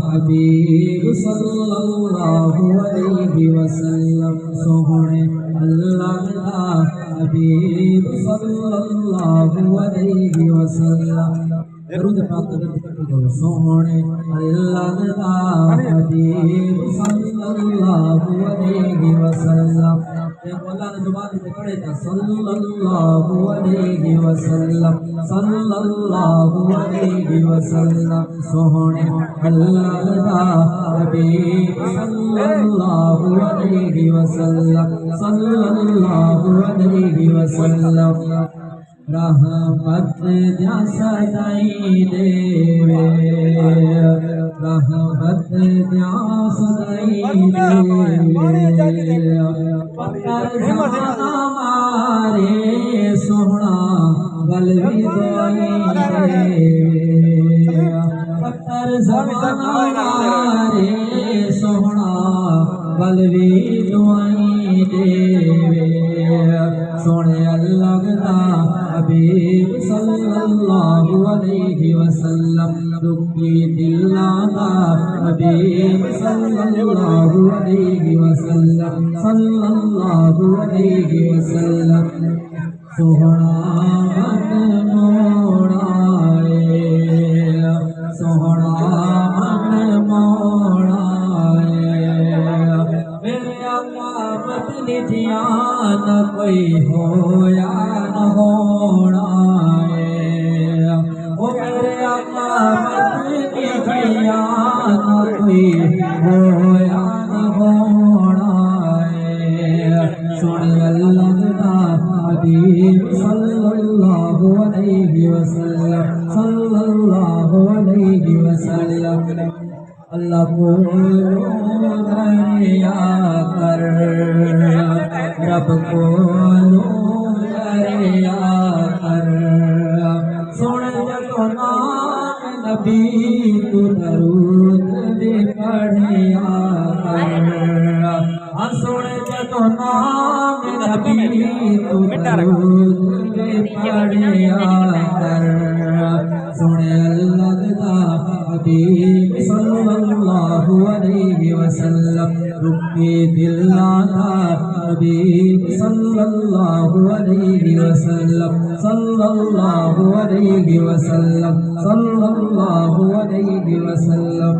حبیب صلی اللہ علیہ وسلم سونے اللہ دا حبیب صلی اللہ علیہ وسلم درود پاک کرو سونے اللہ دا حبیب صلی اللہ علیہ وسلم مولا نے زبان سے پڑھے تھا صلی اللہ علیہ وسلم صلی اللہ علیہ وسلم سونے اللہ دا حبیب صلی اللہ علیہ وسلم صلی اللہ علیہ وسلم رحمت دیا سدائی دے رحمت دیا سدائی دے پتر زمانہ مارے سونا بلوی دعائی دے پتر زمانہ مارے سونا بلوی دعائی دے سونے اللہ دا حبیب صلی اللہ علیہ وسلم دکھی دلہ دا حبیب صلی اللہ علیہ وسلم صلی اللہ علیہ وسلم سوہنا من موڑائے سوہنا من موڑائے میرے آقا مدنی دیا نہ کوئی ہویا نہ ہونا ہے وہ میرے آقا مدنی دیا نہ کوئی ہویا نہ ہونا ہے سن اللہ دا حبیب صلی اللہ علیہ وسلم صلی اللہ علیہ وسلم اللہ کو دریا کر رب کو دریا کر سن جو نام نبی تو درود بھی پڑھیا کر سن جو نام نبی تو درود بھی پڑھیا کر سن اللہ دا حبیب صلی اللہ علیہ وسلم رکھے دل دا حبیب صلی اللہ علیہ وسلم صلی اللہ علیہ وسلم صلی اللہ علیہ وسلم.